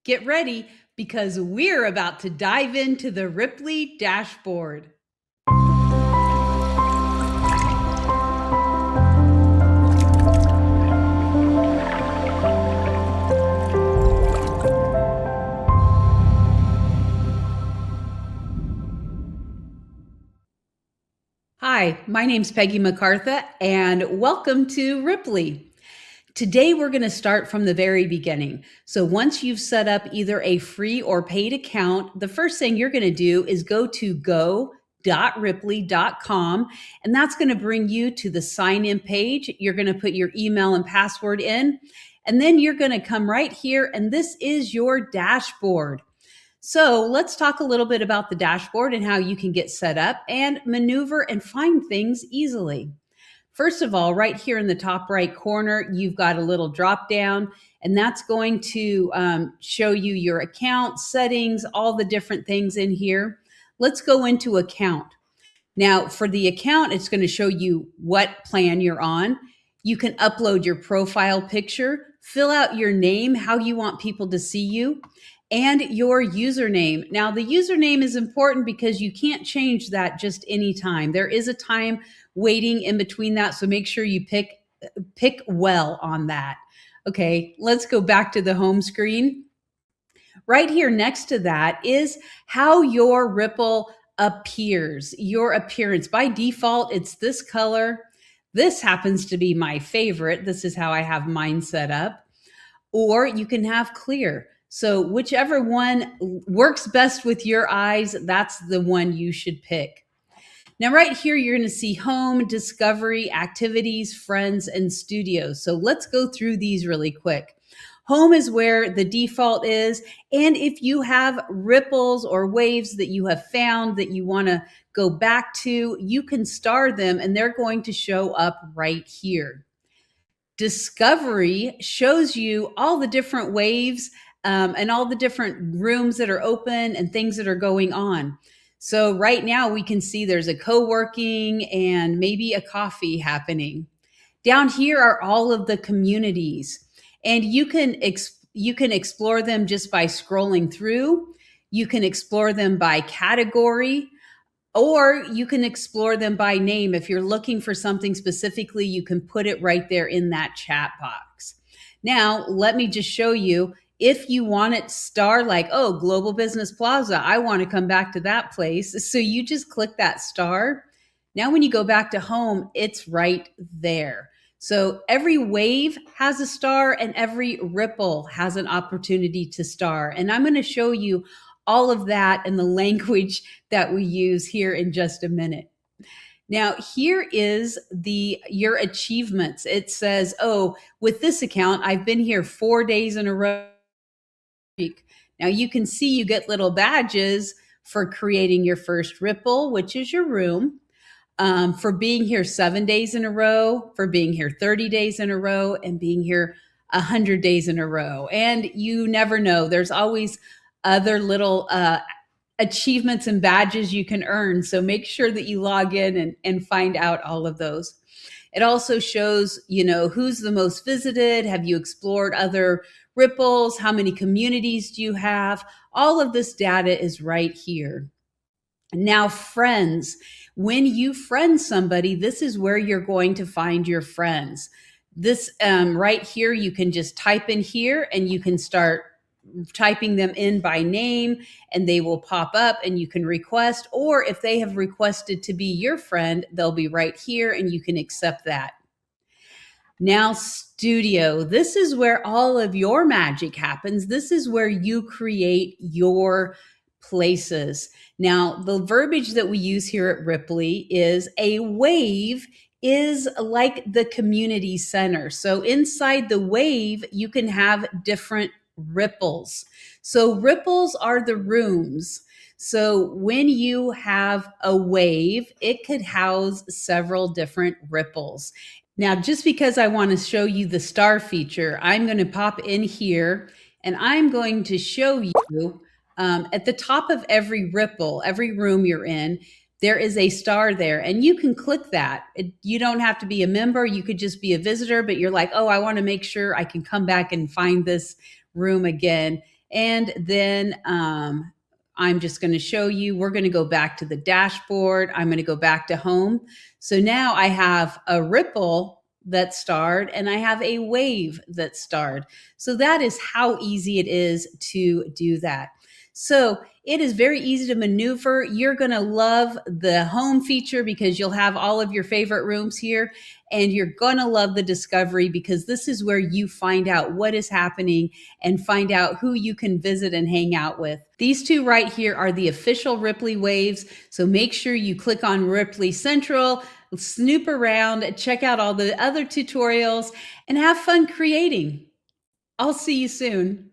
Get ready because we're about to dive into the Rippily Dashboard. Hi, my name's Peggy McCartha, and welcome to Rippily. Today, we're going to start from the very beginning. So once you've set up either a free or paid account, the first thing you're going to do is go to go.rippily.com, and that's going to bring you to the sign-in page. You're going to put your email and password in, and then you're going to come right here, and this is your dashboard. So let's talk a little bit about the dashboard and how you can get set up and maneuver and find things easily. First of all, right here in the top right corner, you've got a little drop down, and that's going to show you your account settings, all the different things in here. Let's go into account. Now, for the account, it's going to show you what plan you're on. You can upload your profile picture, fill out your name, how you want people to see you, and your username. Now, the username is important because you can't change that just anytime. There is a time waiting in between that, so make sure you pick well on that. Okay, let's go back to the home screen. Right here next to that is how your Ripple appears, your appearance. By default, it's this color. This happens to be my favorite. This is how I have mine set up. Or you can have clear. So whichever one works best with your eyes, that's the one you should pick. Now, right here, you're going to see home, discovery, activities, friends, and studios. So let's go through these really quick. Home is where the default is. And if you have ripples or waves that you have found that you want to go back to, you can star them and they're going to show up right here. Discovery shows you all the different waves and all the different rooms that are open and things that are going on. So right now we can see there's a co-working and maybe a coffee happening. Down here are all of the communities, and you can explore them just by scrolling through. You can explore them by category, or you can explore them by name. If you're looking for something specifically, you can put it right there in that chat box. Now, let me just show you. If you want it star like, oh, Global Business Plaza, I want to come back to that place. So you just click that star. Now, when you go back to home, it's right there. So every wave has a star and every ripple has an opportunity to star. And I'm going to show you all of that in the language that we use here in just a minute. Now, here is your achievements. It says, oh, with this account, I've been here 4 days in a row. Now you can see you get little badges for creating your first ripple, which is your room, for being here 7 days in a row, for being here 30 days in a row, and being here 100 days in a row. And you never know. There's always other little achievements and badges you can earn. So make sure that you log in and find out all of those. It also shows, who's the most visited. Have you explored other ripples? How many communities do you have? All of this data is right here. Now, friends. When you friend somebody, this is where you're going to find your friends. This right here, you can just type in here and you can start typing them in by name and they will pop up and you can request, or if they have requested to be your friend, they'll be right here and you can accept that. Now, studio, this is where all of your magic happens. This is where you create your places. Now, the verbiage that we use here at Rippily is a wave is like the community center. So inside the wave, you can have different ripples. So ripples are the rooms. So when you have a wave, it could house several different ripples. Now, just because I want to show you the star feature, I'm going to pop in here and I'm going to show you at the top of every ripple, every room you're in, there is a star there and you can click that. You don't have to be a member. You could just be a visitor, but you're like, oh, I want to make sure I can come back and find this room again. And then I'm just going to show you, we're going to go back to the dashboard. I'm going to go back to home. So now I have a ripple that starred and I have a wave that starred. So that is how easy it is to do that. So it is very easy to maneuver. You're going to love the home feature because you'll have all of your favorite rooms here, and you're going to love the discovery because this is where you find out what is happening and find out who you can visit and hang out with. These two right here are the official Rippily waves. So make sure you click on Rippily Central, snoop around, check out all the other tutorials, and have fun creating. I'll see you soon.